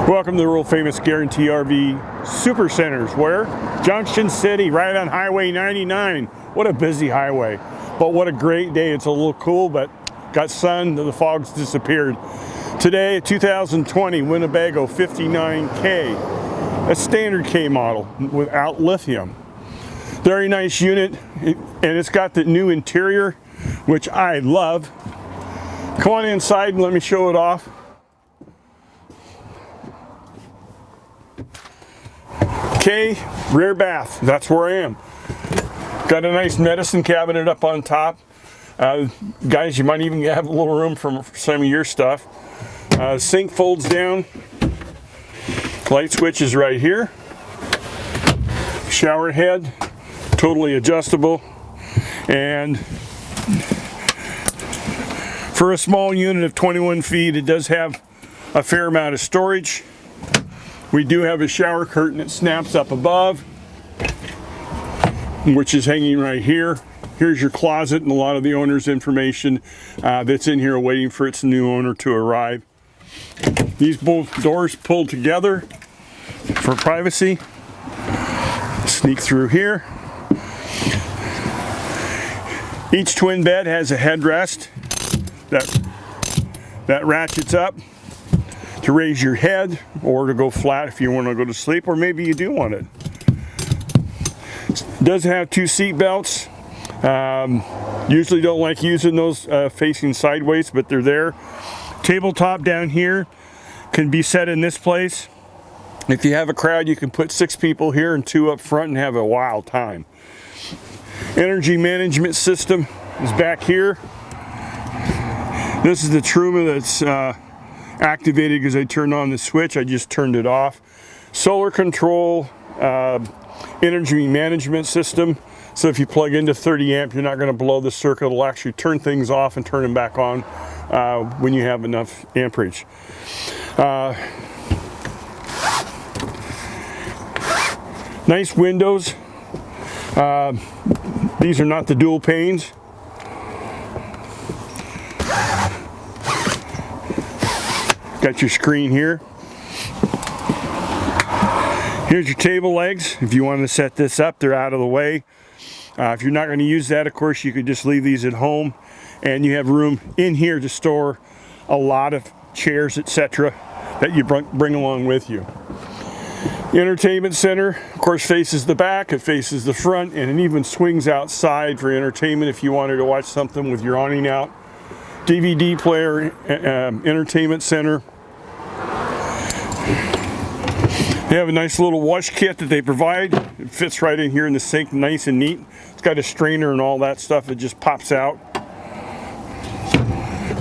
Welcome to the world famous Guaranty RV Super Centers, where? Junction City, right on Highway 99. What a busy highway, but what a great day. It's a little cool, but got sun, the fog's disappeared. Today, a 2020 Winnebago 59K, a standard K model without lithium. Very nice unit, and it's got the new interior, which I love. Come on inside and let me show it off. Okay, rear bath, that's where I am. Got a nice medicine cabinet up on top. Guys, you might even have a little room for some of your stuff. Sink folds down. Light switch is right here. Shower head, totally adjustable. And for a small unit of 21 feet, it does have a fair amount of storage. We do have a shower curtain that snaps up above, which is hanging right here. Here's your closet and a lot of the owner's information that's in here waiting for its new owner to arrive. These both doors pull together for privacy. Sneak through here. Each twin bed has a headrest that ratchets up to raise your head, or to go flat if you want to go to sleep, or maybe you do want it. It does have two seat belts. Usually don't like using those facing sideways, but they're there. Tabletop down here can be set in this place. If you have a crowd, you can put 6 people here and 2 up front and have a wild time. Energy management system is back here. This is the Truma that's activated because I turned on the switch. I just turned it off. Solar control, energy management system. So if you plug into 30 amp, you're not going to blow the circuit. It'll actually turn things off and turn them back on when you have enough amperage. Nice windows. These are not the dual panes. Got your screen here. Here's your table legs. If you want to set this up, they're out of the way. If you're not going to use that, of course, you could just leave these at home, and you have room in here to store a lot of chairs, etc., that you bring along with you. Entertainment center, of course, faces the back, it faces the front, and it even swings outside for entertainment if you wanted to watch something with your awning out. DVD player, entertainment center. They have a nice little wash kit that they provide. It fits right in here in the sink, nice and neat. It's got a strainer and all that stuff. It just pops out.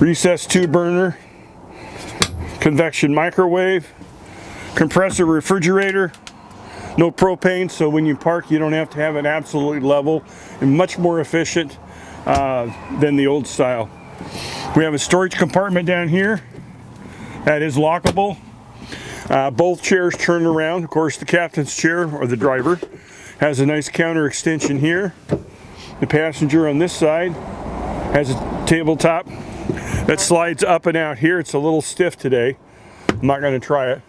Recessed 2-burner. Convection microwave. Compressor refrigerator. No propane, so when you park, you don't have to have it absolutely level, and much more efficient than the old style. We have a storage compartment down here that is lockable. Both chairs turn around. Of course, the captain's chair, or the driver, has a nice counter extension here. The passenger on this side has a tabletop that slides up and out here. It's a little stiff today. I'm not going to try it.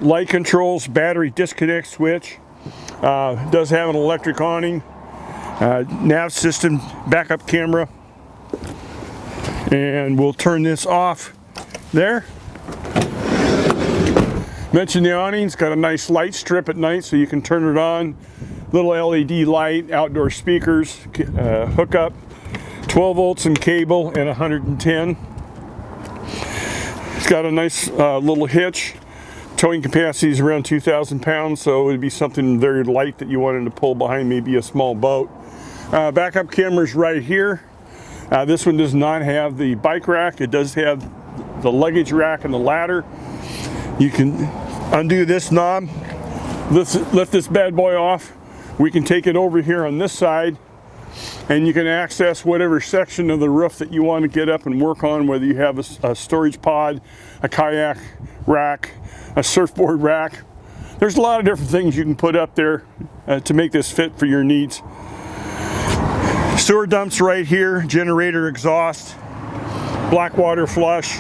Light controls, battery disconnect switch. Does have an electric awning. Nav system, backup camera. And we'll turn this off there. Mentioned the awning's got a nice light strip at night so you can turn it on. Little LED light, outdoor speakers, hookup, 12 volts in cable and 110. It's got a nice little hitch. Towing capacity is around 2,000 pounds, so it would be something very light that you wanted to pull behind maybe a small boat. Backup camera's right here. This one does not have the bike rack. It does have the luggage rack and the ladder. You can undo this knob, lift this bad boy off. We can take it over here on this side, and you can access whatever section of the roof that you want to get up and work on, whether you have a storage pod, a kayak rack, a surfboard rack. There's a lot of different things you can put up there to make this fit for your needs. Sewer dumps right here, generator exhaust, black water flush,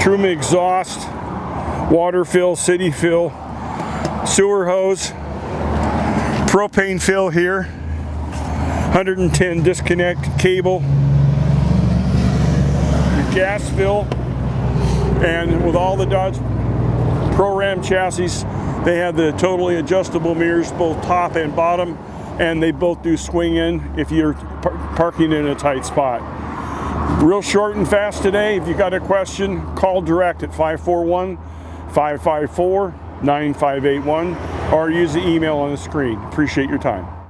Truma exhaust, water fill, city fill, sewer hose, propane fill here, 110 disconnect cable, your gas fill, and with all the Dodge Pro Ram chassis, they have the totally adjustable mirrors, both top and bottom, and they both do swing in if you're parking in a tight spot. Real short and fast today. If you got a question, call direct at 541-554-9581 or use the email on the screen. Appreciate your time.